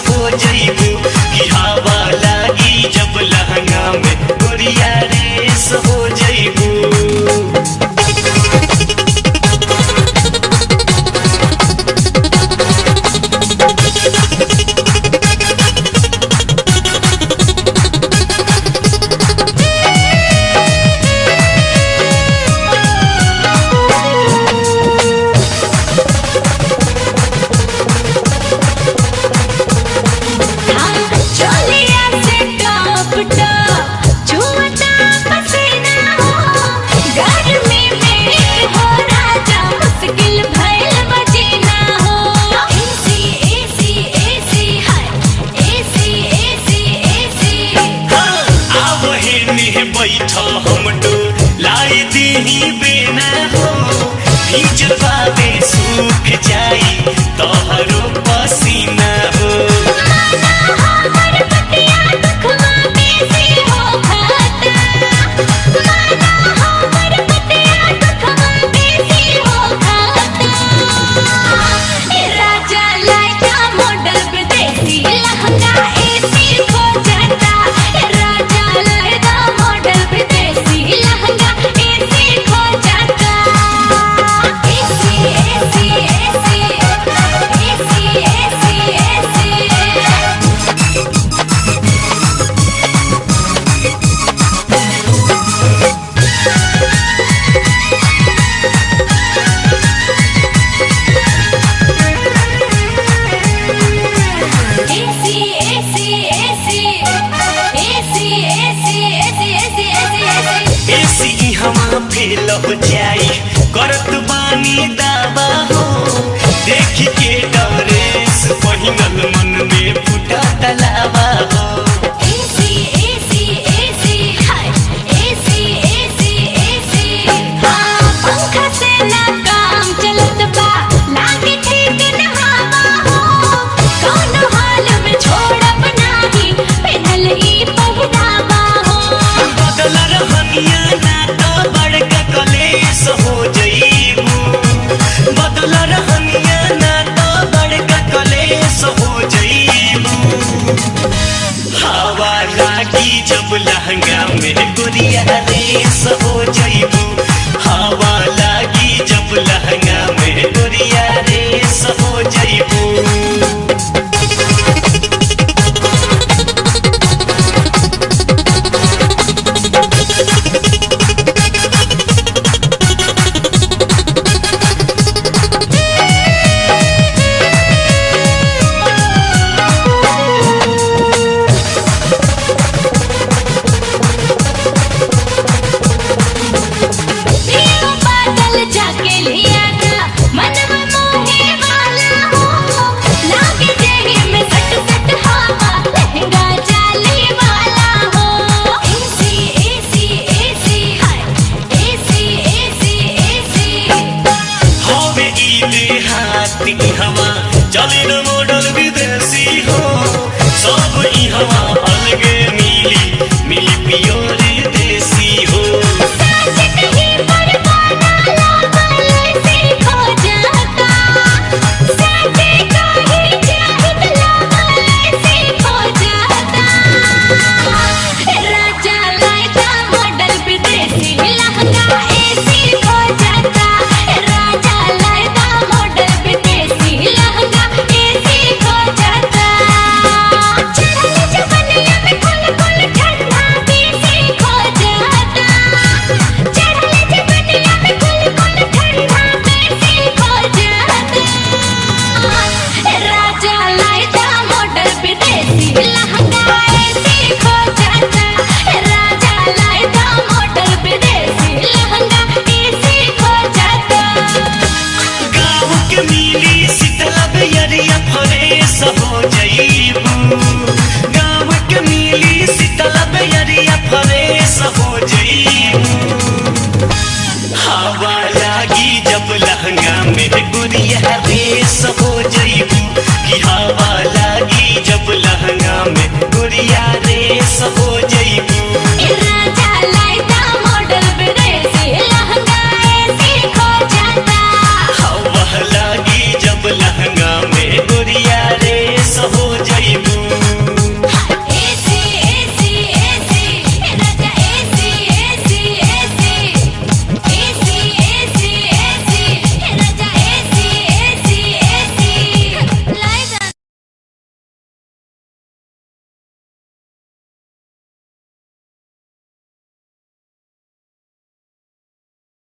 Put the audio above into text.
हो जइबू कि हवा लागी जब लहंगा में गोरिया रेस हो जइबू। बैठा हम लाई दी बेना हो भिजवावे सूख जाई तोहरो पसीना हो। फेल हो जाई करत बानी दावा हो देख के डरेस पहिनल मन में फुटा तलावा हो। पंखा से ना काम चलत बा लागे ठीक न हवा हो कौनो हाल में छोड़ब नाही पहनल ई पहनावा हो। बदल रहनिया ना कलेस हो जइबू बदल रहनिया ना तो बड़का कलेस हो जइबू। हवा लागी जब लहंगा में गोरिया रेस हो जइबू हवा लागी जब लहंगा में गोरिया रेस हो जइबू। हवा चले न मॉडल विदेशी हो सब ई हवा अलगे मिली मिली प्योर देसी हो। हो जइबू गाँव के मिली शीतल बेरिया फरेस हो जइबू। हवा लागी जब लहंगा में गोरिया रेस हो जइबू कि हवा लागी जब लहंगा में गोरिया रेस हो